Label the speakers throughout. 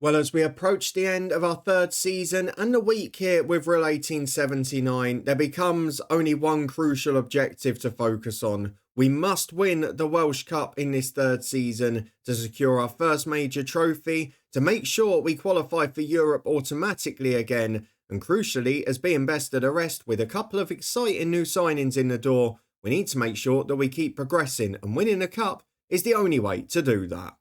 Speaker 1: Well, as we approach the end of our third season and the week here with Rhyl 1879, there becomes only one crucial objective to focus on. We must win the Welsh Cup in this third season to secure our first major trophy, to make sure we qualify for Europe automatically again, and crucially, as being best of the rest with a couple of exciting new signings in the door, we need to make sure that we keep progressing, and winning the cup is the only way to do that.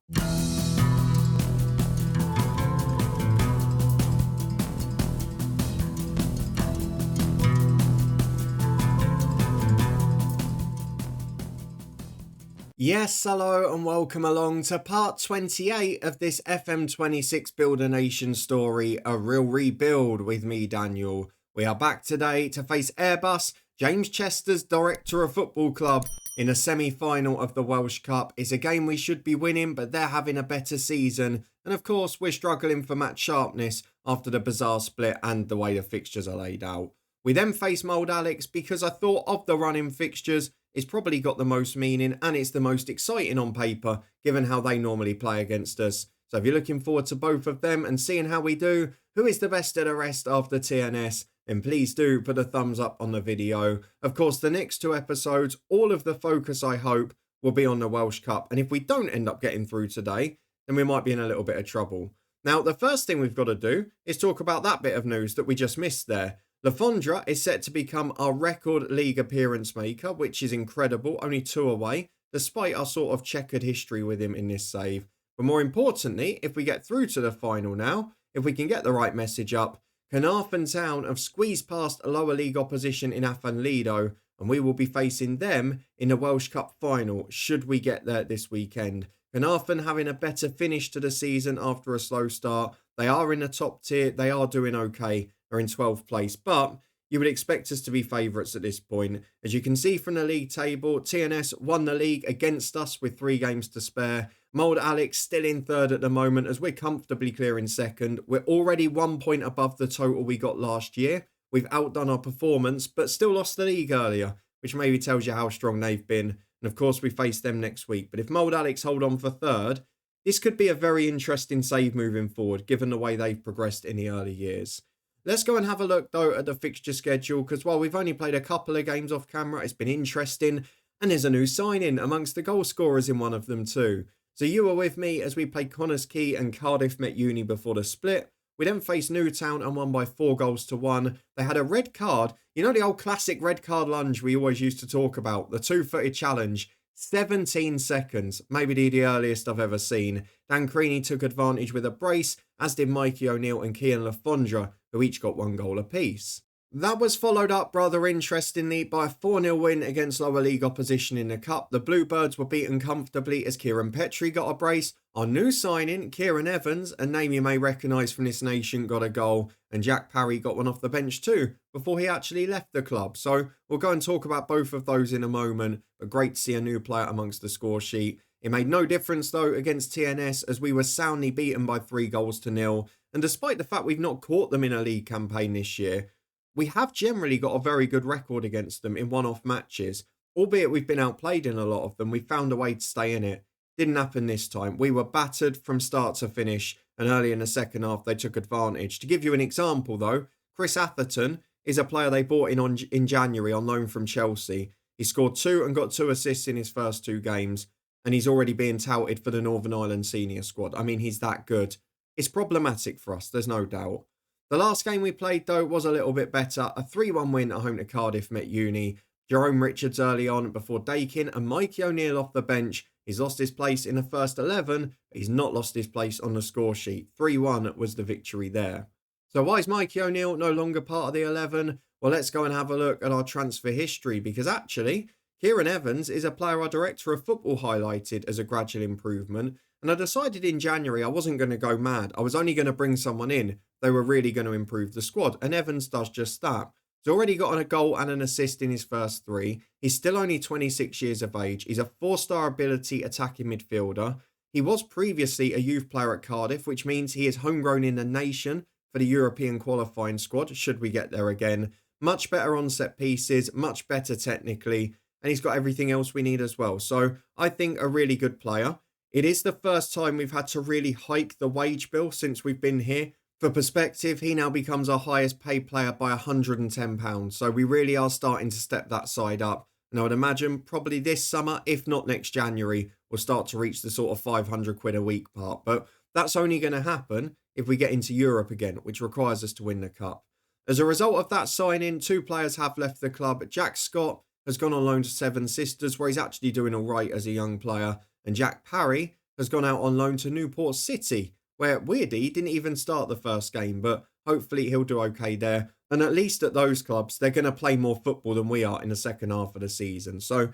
Speaker 1: Yes, hello and welcome along to part 28 of this FM26 Build a Nation story, a real rebuild with me, Daniel. We are back today to face Airbus, James Chester's director of football club, in a semi-final of the Welsh Cup. It's a game we should be winning, but they're having a better season. And of course, we're struggling for match sharpness after the bizarre split and the way the fixtures are laid out. We then face Mold Alex because I thought of the run-in fixtures, it's probably got the most meaning and it's the most exciting on paper, given how they normally play against us. So if you're looking forward to both of them and seeing how we do, who is the best of the rest after TNS, then please do put a thumbs up on the video. Of course, the next two episodes, all of the focus, I hope, will be on the Welsh Cup. And if we don't end up getting through today, then we might be in a little bit of trouble. Now, the first thing we've got to do is talk about that bit of news that we just missed there. Alexandra is set to become our record league appearance maker, which is incredible, only 2 away, despite our sort of checkered history with him in this save. But more importantly, if we get through to the final now, if we can get the right message up, Carnarvon Town have squeezed past a lower league opposition in Lido, and we will be facing them in the Welsh Cup final, should we get there this weekend. Carnarvon having a better finish to the season after a slow start. They are in the top tier, they are doing okay. Are in 12th place, but you would expect us to be favourites at this point. As you can see from the league table, TNS won the league against us with 3 games to spare. Mold Alex still in third at the moment as we're comfortably clearing second. We're already 1 point above the total we got last year. We've outdone our performance, but still lost the league earlier, which maybe tells you how strong they've been. And of course, we face them next week. But if Mold Alex hold on for third, this could be a very interesting save moving forward, given the way they've progressed in the early years. Let's go and have a look, though, at the fixture schedule, because while we've only played a couple of games off camera, it's been interesting, and there's a new signing amongst the goal scorers in one of them too. So you were with me as we played Connors Quay and Cardiff Met Uni before the split. We then faced Newtown and won by 4 goals to 1. They had a red card, you know the old classic red card lunge we always used to talk about, the 2-footed challenge. 17 seconds, maybe the earliest I've ever seen. Dan Creaney took advantage with a brace, as did Mikey O'Neill and Cian Lafondra, who each got 1 goal apiece. That was followed up rather interestingly by a 4-0 win against lower league opposition in the Cup. The Bluebirds were beaten comfortably as Kieran Petrie got a brace. Our new signing, Kieran Evans, a name you may recognise from this nation, got a goal, and Jack Parry got one off the bench too, before he actually left the club. So we'll go and talk about both of those in a moment, but great to see a new player amongst the score sheet. It made no difference though against TNS as we were soundly beaten by 3 goals to 0. And despite the fact we've not caught them in a league campaign this year, we have generally got a very good record against them in one-off matches. Albeit we've been outplayed in a lot of them, we found a way to stay in it. Didn't happen this time. We were battered from start to finish, and early in the second half they took advantage. To give you an example though, Chris Atherton is a player they bought in January on loan from Chelsea. He scored 2 and got 2 assists in his first 2 games, and he's already being touted for the Northern Ireland senior squad. I mean, he's that good. It's problematic for us, there's no doubt. The last game we played, though, was a little bit better. A 3-1 win at home to Cardiff Met Uni. Jerome Richards early on before Dakin and Mikey O'Neill off the bench. He's lost his place in the first 11, but he's not lost his place on the score sheet. 3-1 was the victory there. So why is Mikey O'Neill no longer part of the 11? Well, let's go and have a look at our transfer history, because actually, Kieran Evans is a player our director of football highlighted as a gradual improvement. And I decided in January I wasn't going to go mad. I was only going to bring someone in. They were really going to improve the squad. And Evans does just that. He's already got a goal and an assist in his first 3. He's still only 26 years of age. He's a 4-star ability attacking midfielder. He was previously a youth player at Cardiff, which means he is homegrown in the nation for the European qualifying squad, should we get there again. Much better on set pieces, much better technically. And he's got everything else we need as well. So I think a really good player. It is the first time we've had to really hike the wage bill since we've been here. For perspective, he now becomes our highest paid player by £110. So we really are starting to step that side up. And I would imagine probably this summer, if not next January, we'll start to reach the sort of 500 quid a week part. But that's only going to happen if we get into Europe again, which requires us to win the cup. As a result of that signing, 2 players have left the club. Jack Scott has gone on loan to Seven Sisters, where he's actually doing all right as a young player. And Jack Parry has gone out on loan to Newport City, where weirdly he didn't even start the first game, but hopefully he'll do okay there. And at least at those clubs, they're going to play more football than we are in the second half of the season. So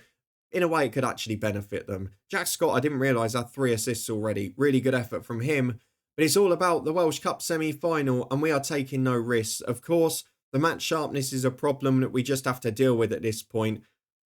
Speaker 1: in a way, it could actually benefit them. Jack Scott, I didn't realise, had 3 assists already. Really good effort from him. But it's all about the Welsh Cup Semi Final, and we are taking no risks. Of course, the match sharpness is a problem that we just have to deal with at this point.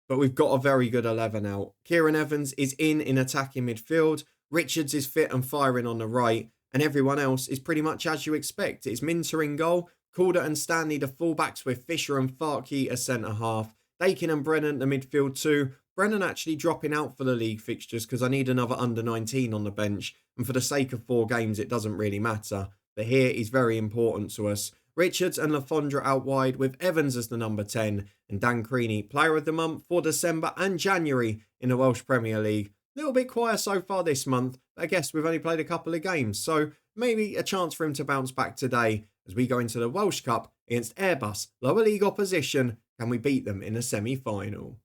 Speaker 1: But we've got a very good 11 out. Kieran Evans is in attacking midfield. Richards is fit and firing on the right. And everyone else is pretty much as you expect. It's Minter in goal. Calder and Stanley the fullbacks, with Fisher and Farkey as centre-half. Dakin and Brennan the midfield too. Brennan actually dropping out for the league fixtures because I need another under-19 on the bench. And for the sake of 4 games, it doesn't really matter. But here is very important to us. Richards and Alexandra out wide, with Evans as the number 10. And Dan Creaney, player of the month for December and January in the Welsh Premier League. A little bit quiet so far this month. I guess we've only played a couple of games. So maybe a chance for him to bounce back today as we go into the Welsh Cup against Airbus, lower league opposition. Can we beat them in a semi-final?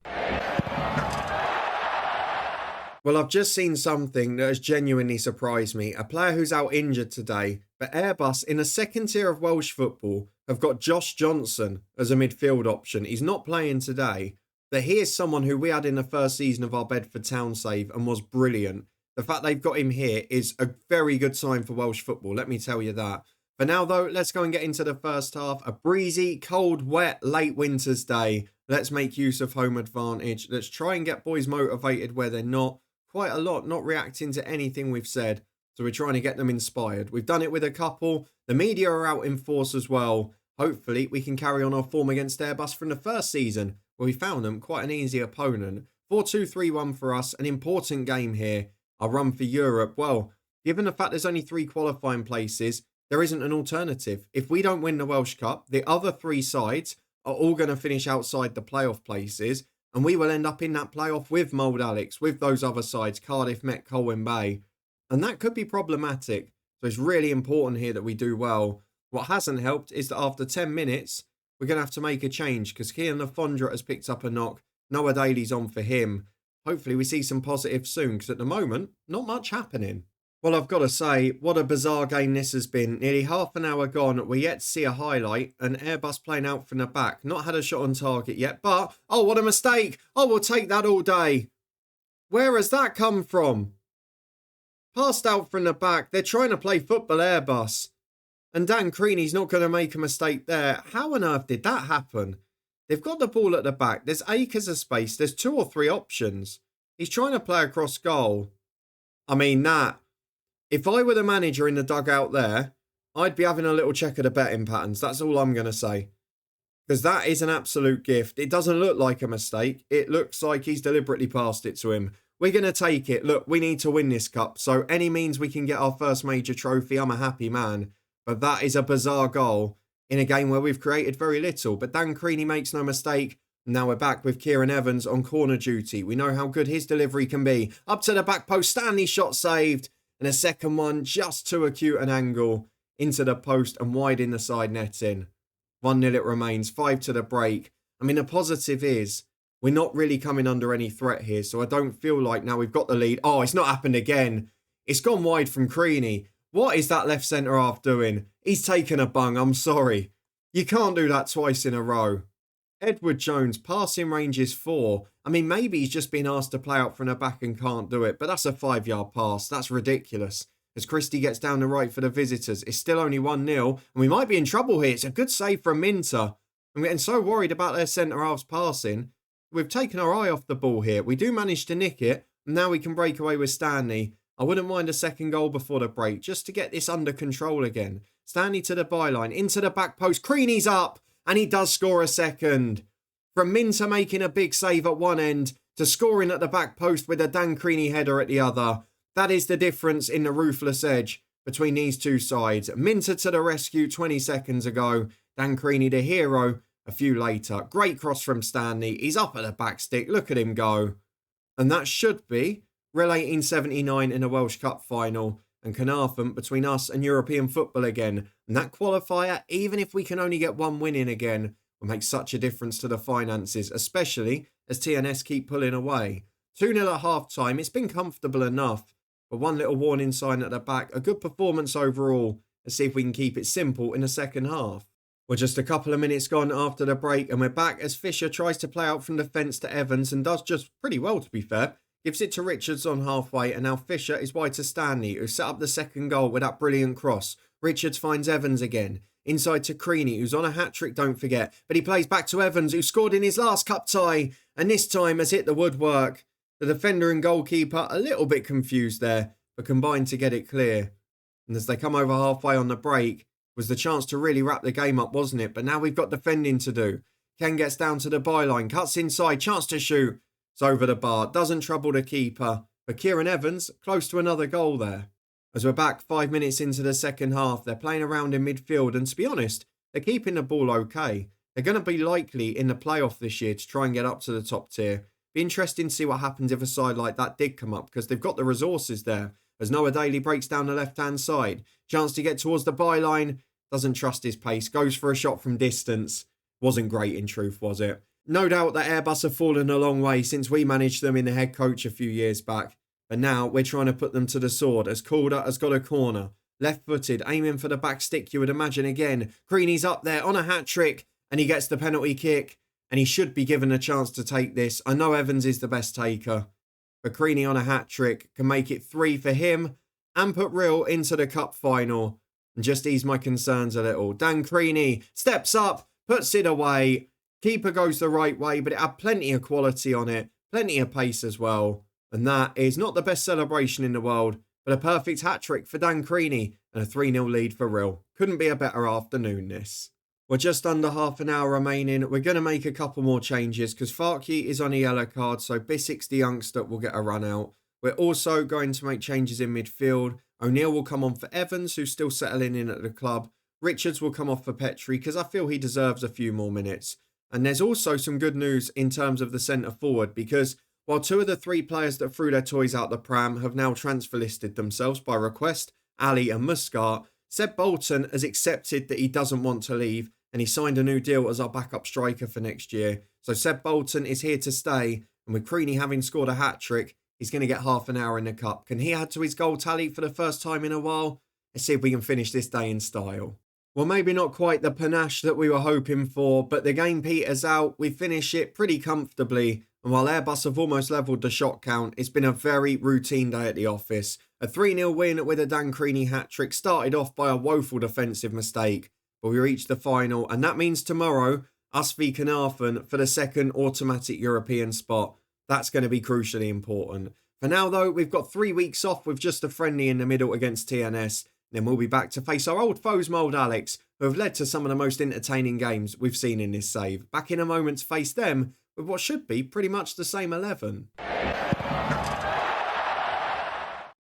Speaker 1: Well, I've just seen something that has genuinely surprised me. A player who's out injured today, but Airbus in the second tier of Welsh football have got Josh Johnson as a midfield option. He's not playing today, but he is someone who we had in the first season of our Bedford Town save and was brilliant. The fact they've got him here is a very good sign for Welsh football, let me tell you that. For now, though, let's go and get into the first half. A breezy, cold, wet, late winter's day. Let's make use of home advantage. Let's try and get boys motivated where they're not. Quite a lot not reacting to anything we've said. So we're trying to get them inspired. We've done it with a couple. The media are out in force as well. Hopefully, we can carry on our form against Airbus from the first season, where we found them quite an easy opponent. 4-2-3-1 for us. An important game here. Our run for Europe. Well, given the fact there's only 3 qualifying places, there isn't an alternative. If we don't win the Welsh Cup, the other 3 sides are all going to finish outside the playoff places, and we will end up in that playoff with Mold Alex, with those other sides, Cardiff, Met, Colwyn Bay. And that could be problematic. So it's really important here that we do well. What hasn't helped is that after 10 minutes, we're going to have to make a change because Kian Lafondra has picked up a knock. Noah Daly's on for him. Hopefully we see some positives soon because at the moment, not much happening. Well, I've got to say, what a bizarre game this has been. Nearly half an hour gone, we're yet to see a highlight. An Airbus playing out from the back. Not had a shot on target yet, but... oh, what a mistake! Oh, we'll take that all day. Where has that come from? Passed out from the back. They're trying to play football, Airbus. And Dan Creaney's not going to make a mistake there. How on earth did that happen? They've got the ball at the back. There's acres of space. There's 2 or 3 options. He's trying to play across goal. I mean, that... if I were the manager in the dugout there, I'd be having a little check of the betting patterns. That's all I'm going to say. Because that is an absolute gift. It doesn't look like a mistake. It looks like he's deliberately passed it to him. We're going to take it. Look, we need to win this cup. So any means we can get our first major trophy, I'm a happy man. But that is a bizarre goal in a game where we've created very little. But Dan Creaney makes no mistake. Now we're back with Kieran Evans on corner duty. We know how good his delivery can be. Up to the back post. Stanley shot saved. And a second one just too acute an angle into the post and wide in the side netting. 1-0 it remains, 5 to the break. I mean, the positive is we're not really coming under any threat here, so I don't feel like now we've got the lead. Oh, it's not happened again. It's gone wide from Creaney. What is that left centre-half doing? He's taken a bung, I'm sorry. You can't do that twice in a row. Edward Jones, passing range is 4. I mean, maybe he's just been asked to play out from the back and can't do it, but that's a 5-yard pass. That's ridiculous. As Christie gets down the right for the visitors, it's still only 1-0, and we might be in trouble here. It's a good save from Minter. I'm getting so worried about their centre-halves passing. We've taken our eye off the ball here. We do manage to nick it, and now we can break away with Stanley. I wouldn't mind a second goal before the break, just to get this under control again. Stanley to the byline, into the back post. Creaney's up! And he does score a second. From Minter making a big save at one end to scoring at the back post with a Dan Creaney header at the other. That is the difference in the ruthless edge between these two sides. Minter to the rescue 20 seconds ago. Dan Creaney the hero a few later. Great cross from Stanley. He's up at the back stick. Look at him go. And that should be Rhyl 1879 in the Welsh Cup Final and Carnarvon between us and European football again. And that qualifier, even if we can only get one win in again, will make such a difference to the finances, especially as TNS keep pulling away. 2-0 at half-time. It's been comfortable enough, but one little warning sign at the back. A good performance overall. Let's see if we can keep it simple in the second half. We're just a couple of minutes gone after the break and we're back as Fisher tries to play out from defence to Evans and does just pretty well, to be fair. Gives it to Richards on halfway and now Fisher is wide to Stanley, who set up the second goal with that brilliant cross. Richards finds Evans again. Inside to Creaney, who's on a hat-trick, don't forget. But he plays back to Evans, who scored in his last cup tie and this time has hit the woodwork. The defender and goalkeeper a little bit confused there, but combined to get it clear. And as they come over halfway on the break, was the chance to really wrap the game up, wasn't it? But now we've got defending to do. Ken gets down to the byline, cuts inside, chance to shoot. It's over the bar, doesn't trouble the keeper. But Kieran Evans, close to another goal there. As we're back 5 minutes into the second half, they're playing around in midfield. And to be honest, they're keeping the ball okay. They're going to be likely in the playoff this year to try and get up to the top tier. Be interesting to see what happens if a side like that did come up, because they've got the resources there. As Noah Daly breaks down the left-hand side. Chance to get towards the byline. Doesn't trust his pace. Goes for a shot from distance. Wasn't great in truth, was it? No doubt that Airbus have fallen a long way since we managed them in the head coach a few years back. But now we're trying to put them to the sword as Calder has got a corner. Left-footed, aiming for the back stick, you would imagine again. Creaney's up there on a hat-trick and he gets the penalty kick. And he should be given a chance to take this. I know Evans is the best taker. But Creaney on a hat-trick can make it 3 for him and put Rhyl into the cup final. And just ease my concerns a little. Dan Creaney steps up, puts it away. Keeper goes the right way, but it had plenty of quality on it. Plenty of pace as well. And that is not the best celebration in the world, but a perfect hat-trick for Dan Creaney and a 3-0 lead for Rhyl. Couldn't be a better afternoon, this. We're just under half an hour remaining. We're going to make a couple more changes because Farkey is on a yellow card, so Bissix, the youngster, will get a run out. We're also going to make changes in midfield. O'Neill will come on for Evans, who's still settling in at the club. Richards will come off for Petrie because I feel he deserves a few more minutes. And there's also some good news in terms of the centre forward because while 2 of the 3 players that threw their toys out the pram have now transfer listed themselves by request, Ali and Muscat, Seb Bolton has accepted that he doesn't want to leave and he signed a new deal as our backup striker for next year. So Seb Bolton is here to stay, and with Creaney having scored a hat-trick, he's going to get half an hour in the cup. Can he add to his goal tally for the first time in a while? Let's see if we can finish this day in style. Well, maybe not quite the panache that we were hoping for, but the game peters out. We finish it pretty comfortably. And while Airbus have almost levelled the shot count, it's been a very routine day at the office. A 3-0 win with a Dan Creaney hat-trick started off by a woeful defensive mistake. But we reached the final, and that means tomorrow, us v Carnarvon for the second automatic European spot. That's going to be crucially important. For now, though, we've got 3 weeks off with just a friendly in the middle against TNS. Then we'll be back to face our old foes, Mold Alex, who have led to some of the most entertaining games we've seen in this save. Back in a moment to face them with what should be pretty much the same 11.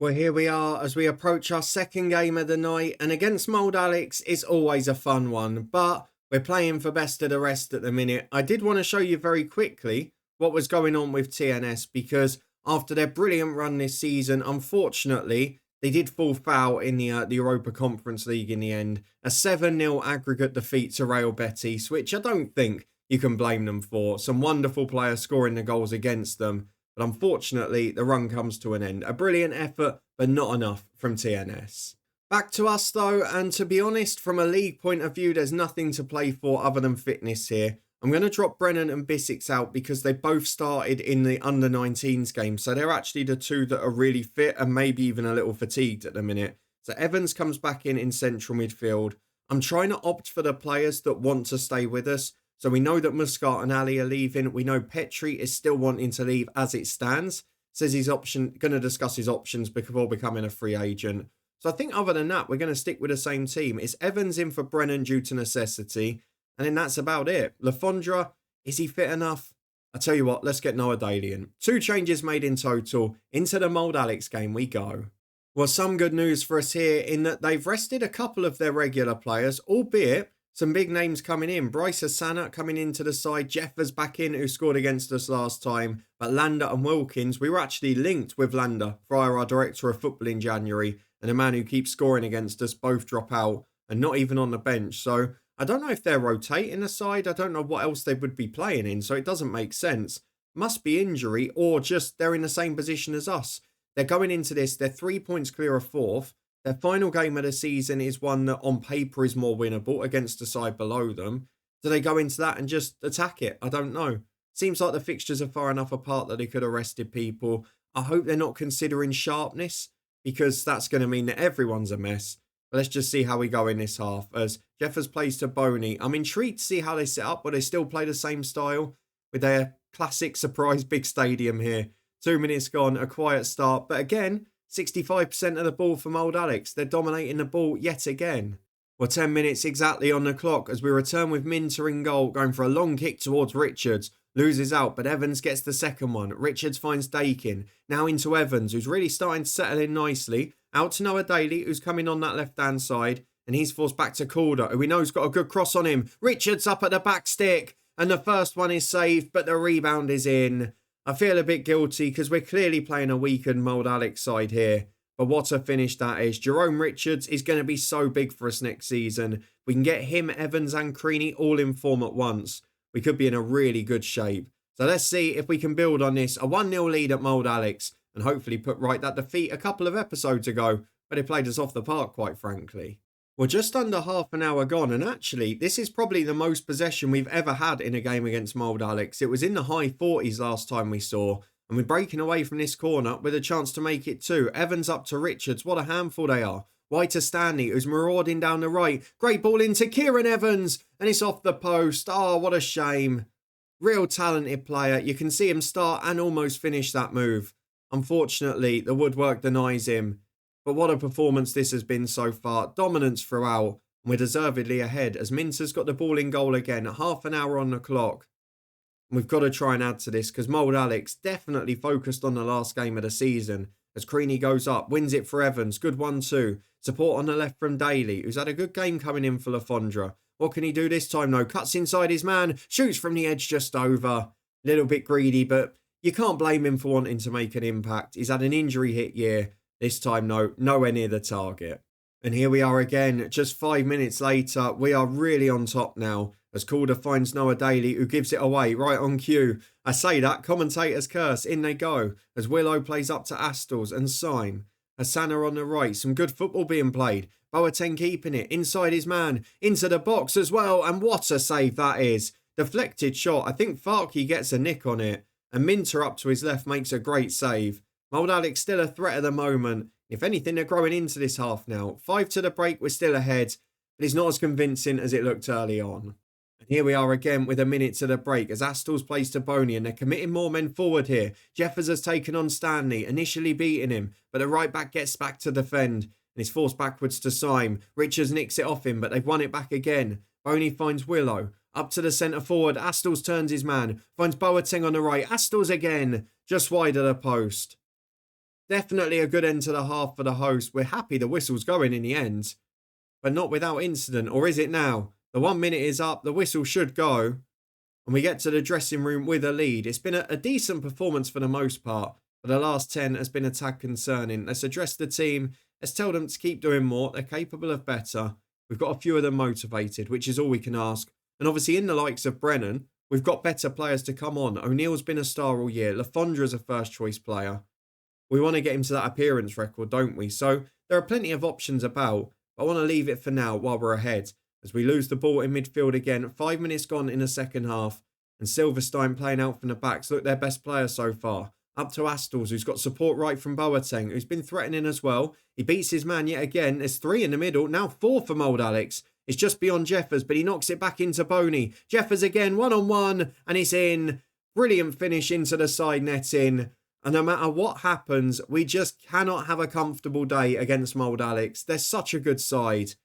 Speaker 1: Well, here we are as we approach our second game of the night. And against Mold Alex, it's always a fun one. But we're playing for best of the rest at the minute. I did want to show you very quickly what was going on with TNS. Because after their brilliant run this season, unfortunately, they did fall foul in the Europa Conference League in the end. A 7-0 aggregate defeat to Real Betis, which I don't think you can blame them for. Some wonderful players scoring the goals against them. But unfortunately, the run comes to an end. A brilliant effort, but not enough from TNS. Back to us though, and to be honest, from a league point of view, there's nothing to play for other than fitness here. I'm going to drop Brennan and Bissix out because they both started in the under-19s game. So they're actually the 2 that are really fit and maybe even a little fatigued at the minute. So Evans comes back in central midfield. I'm trying to opt for the players that want to stay with us. So we know that Muscat and Ali are leaving. We know Petrie is still wanting to leave as it stands. Says he's going to discuss his options before becoming a free agent. So I think other than that, we're going to stick with the same team. It's Evans in for Brennan due to necessity. And then that's about it. Lafondra, is he fit enough? I tell you what, let's get Noah Daly in. 2 changes made in total. Into the Mold Alex game we go. Well, some good news for us here in that they've rested a couple of their regular players, albeit some big names coming in. Bryce Asana coming into the side. Jeffers back in, who scored against us last time. But Lander and Wilkins, we were actually linked with Lander via our director of football in January. And a man who keeps scoring against us both drop out and not even on the bench. So I don't know if they're rotating the side. I don't know what else they would be playing in. So it doesn't make sense. Must be injury or just they're in the same position as us. They're going into this. They're 3 points clear of 4th. Their final game of the season is one that on paper is more winnable against the side below them. Do they go into that and just attack it? I don't know. Seems like the fixtures are far enough apart that they could have rested people. I hope they're not considering sharpness because that's going to mean that everyone's a mess. But let's just see how we go in this half as Jeffers plays to Boney. I'm intrigued to see how they set up. Will they still play the same style with their classic surprise big stadium here? 2 minutes gone, a quiet start. But again, 65% of the ball for Mold Alex. They're dominating the ball yet again. Well, 10 minutes exactly on the clock as we return with Minter in goal, going for a long kick towards Richards. Loses out, but Evans gets the second one. Richards finds Dakin. Now into Evans, who's really starting to settle in nicely. Out to Noah Daly, who's coming on that left-hand side. And he's forced back to Calder, who we know's got a good cross on him. Richards up at the back stick. And the first one is saved, but the rebound is in. I feel a bit guilty because we're clearly playing a weakened Mold Alex side here. But what a finish that is. Jerome Richards is going to be so big for us next season. We can get him, Evans and Creaney all in form at once. We could be in a really good shape. So let's see if we can build on this. A 1-0 lead at Mold Alex. And hopefully put right that defeat a couple of episodes ago. But it played us off the park, quite frankly. We're just under half an hour gone, and actually, this is probably the most possession we've ever had in a game against Mold Alex. It was in the high 40s last time we saw, and we're breaking away from this corner with a chance to make it 2. Evans up to Richards, what a handful they are. Wide to Stanley, who's marauding down the right. Great ball into Kieran Evans, and it's off the post. Oh, what a shame. Real talented player. You can see him start and almost finish that move. Unfortunately, the woodwork denies him. But what a performance this has been so far. Dominance throughout. And we're deservedly ahead as Minter's got the ball in goal again. Half an hour on the clock. And we've got to try and add to this because Mold Alex definitely focused on the last game of the season. As Creaney goes up, wins it for Evans. Good 1-2. Support on the left from Daly, who's had a good game coming in for Alexandra. What can he do this time though? Cuts inside his man. Shoots from the edge just over. A little bit greedy, but you can't blame him for wanting to make an impact. He's had an injury hit year. This time, no, nowhere near the target. And here we are again, just 5 minutes later. We are really on top now as Calder finds Noah Daly, who gives it away right on cue. I say that, commentator's curse, in they go as Willow plays up to Astles and Syme. Asana on the right, some good football being played. Boateng keeping it, inside his man, into the box as well, and what a save that is. Deflected shot, I think Farkey gets a nick on it, and Minter up to his left makes a great save. Mold Alex still a threat at the moment. If anything, they're growing into this half now. 5 to the break, we're still ahead. But it's not as convincing as it looked early on. And here we are again with a minute to the break as Astles plays to Boney and they're committing more men forward here. Jeffers has taken on Stanley, initially beating him. But the right back gets back to defend. And is forced backwards to Syme. Richards nicks it off him, but they've won it back again. Boney finds Willow. Up to the centre forward. Astles turns his man. Finds Boateng on the right. Astles again. Just wide of the post. Definitely a good end to the half for the host. We're happy the whistle's going in the end. But not without incident. Or is it now? The 1 minute is up. The whistle should go. And we get to the dressing room with a lead. It's been a decent performance for the most part. But the last 10 has been a tad concerning. Let's address the team. Let's tell them to keep doing more. They're capable of better. We've got a few of them motivated, which is all we can ask. And obviously in the likes of Brennan, we've got better players to come on. O'Neill's been a star all year. Alexandra's a first choice player. We want to get him to that appearance record, don't we? So there are plenty of options about. But I want to leave it for now while we're ahead. As we lose the ball in midfield again. 5 minutes gone in the second half. And Silverstein playing out from the backs. Look, their best player so far. Up to Astles, who's got support right from Boateng, who's been threatening as well. He beats his man yet again. There's 3 in the middle. Now 4 for Mold Alex. It's just beyond Jeffers, but he knocks it back into Boney. Jeffers again, 1-on-1, and it's in. Brilliant finish into the side netting. And no matter what happens, we just cannot have a comfortable day against Mold Alex. They're such a good side.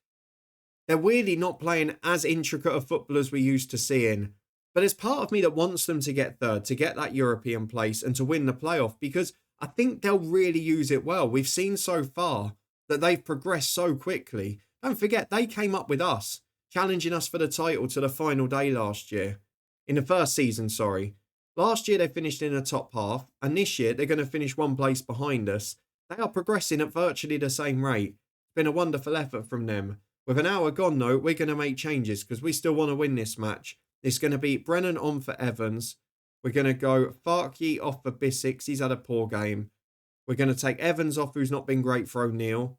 Speaker 1: They're weirdly not playing as intricate a football as we used to seeing. But there's part of me that wants them to get third, to get that European place and to win the playoff, because I think they'll really use it well. We've seen so far that they've progressed so quickly. Don't forget, they came up with us, challenging us for the title to the final day last year. In the first season, sorry. Last year they finished in the top half, and this year they're going to finish one place behind us. They are progressing at virtually the same rate. It's been a wonderful effort from them. With an hour gone though, we're going to make changes because we still want to win this match. It's going to be Brennan on for Evans. We're going to go Farkey off for Bissix. He's had a poor game. We're going to take Evans off, who's not been great for O'Neill.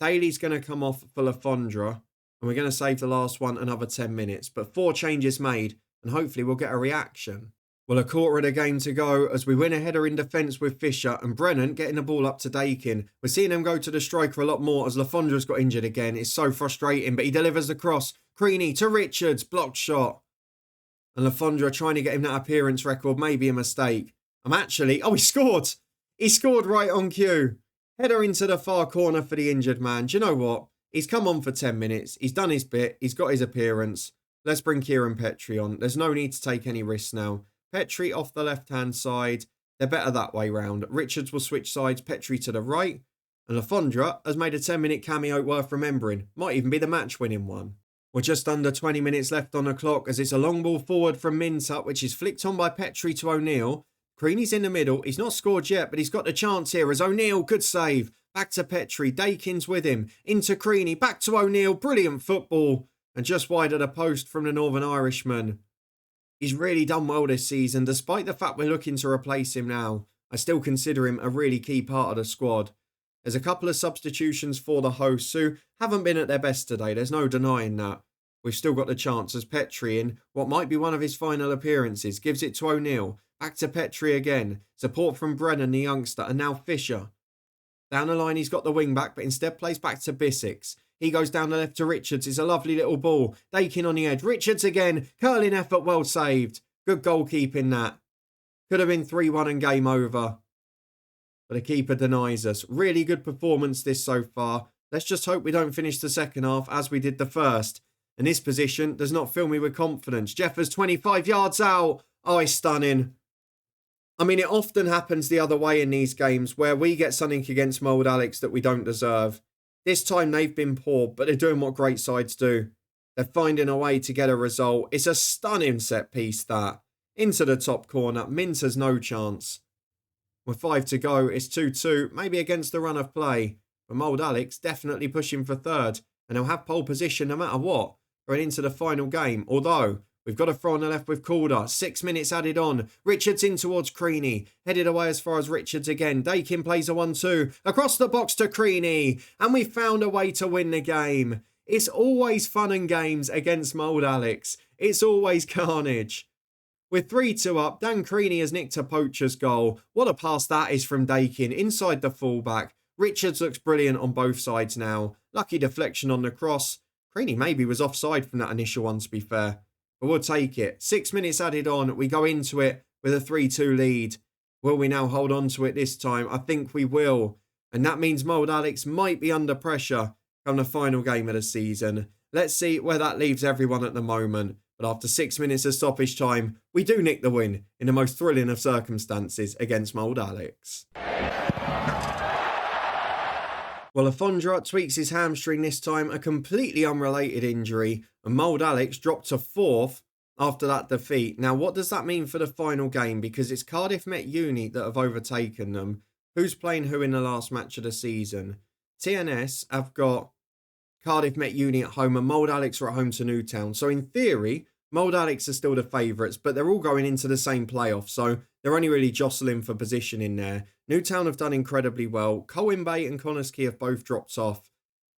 Speaker 1: Daly's going to come off for Alexandra. And we're going to save the last one another 10 minutes. But 4 changes made, and hopefully we'll get a reaction. Well, a quarter of the game to go as we win a header in defence with Fisher and Brennan getting the ball up to Dakin. We're seeing him go to the striker a lot more as Alexandra's got injured again. It's so frustrating, but he delivers the cross. Creaney to Richards, blocked shot. And Alexandra trying to get him that appearance record, maybe a mistake. Oh, he scored! He scored right on cue. Header into the far corner for the injured man. Do you know what? He's come on for 10 minutes. He's done his bit. He's got his appearance. Let's bring Kieran Petrie on. There's no need to take any risks now. Petrie off the left-hand side. They're better that way round. Richards will switch sides. Petrie to the right. And Alexandra has made a 10-minute cameo worth remembering. Might even be the match-winning one. We're just under 20 minutes left on the clock as it's a long ball forward from Mintup, which is flicked on by Petrie to O'Neill. Creaney's in the middle. He's not scored yet, but he's got the chance here as O'Neill could save. Back to Petrie. Dakin's with him. Into Creaney. Back to O'Neill. Brilliant football. And just wide of the post from the Northern Irishman. He's really done well this season. Despite the fact we're looking to replace him now, I still consider him a really key part of the squad. There's a couple of substitutions for the hosts who haven't been at their best today. There's no denying that. We've still got the chance as Petrie in what might be one of his final appearances. Gives it to O'Neill. Back to Petrie again. Support from Brennan, the youngster, and now Fisher. Down the line, he's got the wing back, but instead plays back to Bissix. He goes down the left to Richards. It's a lovely little ball. Dakin on the edge. Richards again. Curling effort, well saved. Good goalkeeping that. Could have been 3-1 and game over. But the keeper denies us. Really good performance this so far. Let's just hope we don't finish the second half as we did the first. And this position does not fill me with confidence. Jeffers 25 yards out. Oh, it's stunning. I mean, it often happens the other way in these games where we get something against Mold Alex that we don't deserve. This time they've been poor, but they're doing what great sides do. They're finding a way to get a result. It's a stunning set piece that. Into the top corner. Mintz has no chance. With 5 to go, it's 2-2, maybe against the run of play. But Mold Alex definitely pushing for third. And they'll have pole position no matter what. Going into the final game. Although, we've got a throw on the left with Calder. 6 minutes added on. Richards in towards Creaney. Headed away as far as Richards again. Dakin plays a 1-2. Across the box to Creaney. And we found a way to win the game. It's always fun and games against Mold Alex. It's always carnage. With 3-2 up, Dan Creaney has nicked a poacher's goal. What a pass that is from Dakin. Inside the fullback. Richards looks brilliant on both sides now. Lucky deflection on the cross. Creaney maybe was offside from that initial one, to be fair. But we'll take it. 6 minutes added on. We go into it with a 3-2 lead. Will we now hold on to it this time? I think we will. And that means Mold Alex might be under pressure come the final game of the season. Let's see where that leaves everyone at the moment. But after 6 minutes of stoppage time, we do nick the win in the most thrilling of circumstances against Mold Alex. Well, Alexandra tweaks his hamstring this time, a completely unrelated injury, and Mold Alex dropped to 4th after that defeat. Now, what does that mean for the final game? Because it's Cardiff Met Uni that have overtaken them. Who's playing who in the last match of the season? TNS have got Cardiff Met Uni at home and Mold Alex are at home to Newtown. So in theory, Mold Alex are still the favourites, but they're all going into the same playoff. So they're only really jostling for position in there. Newtown have done incredibly well. Colwyn Bay and Connorskey have both dropped off.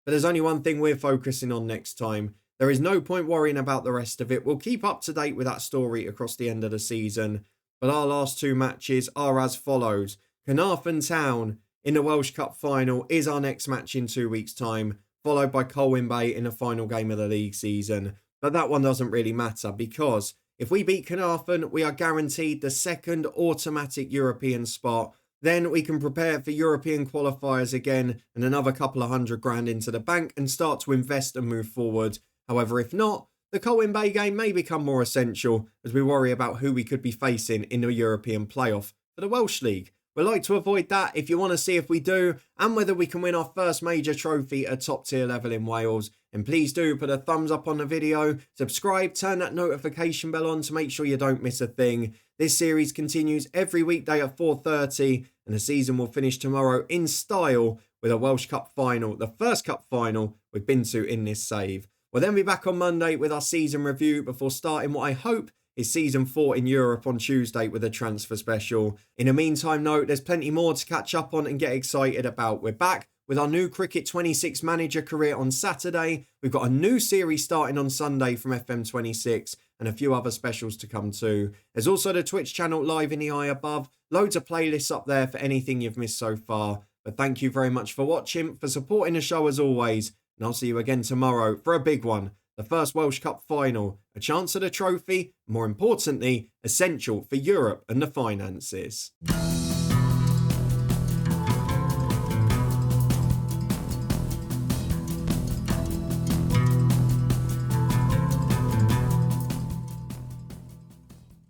Speaker 1: But there's only one thing we're focusing on next time. There is no point worrying about the rest of it. We'll keep up to date with that story across the end of the season. But our last 2 matches are as follows. Carnarvon Town in the Welsh Cup Final is our next match in 2 weeks' time, followed by Colwyn Bay in the final game of the league season. But that one doesn't really matter because if we beat Carnarvon, we are guaranteed the second automatic European spot. Then we can prepare for European qualifiers again and another couple of $100 grand into the bank and start to invest and move forward. However, if not, the Colwyn Bay game may become more essential as we worry about who we could be facing in the European playoff for the Welsh League. We'd like to avoid that if you want to see if we do and whether we can win our first major trophy at top tier level in Wales. And please do put a thumbs up on the video, subscribe, turn that notification bell on to make sure you don't miss a thing. This series continues every weekday at 4:30 and the season will finish tomorrow in style with a Welsh Cup final, the first Cup final we've been to in this save. We'll then be back on Monday with our season review before starting what I hope is season 4 in Europe on Tuesday with a transfer special. In the meantime, though, there's plenty more to catch up on and get excited about. We're back with our new Cricket 26 manager career on Saturday. We've got a new series starting on Sunday from FM26 and a few other specials to come too. There's also the Twitch channel live in the eye above. Loads of playlists up there for anything you've missed so far. But thank you very much for watching, for supporting the show as always. And I'll see you again tomorrow for a big one. The first Welsh Cup final, a chance at a trophy, more importantly, essential for Europe and the finances.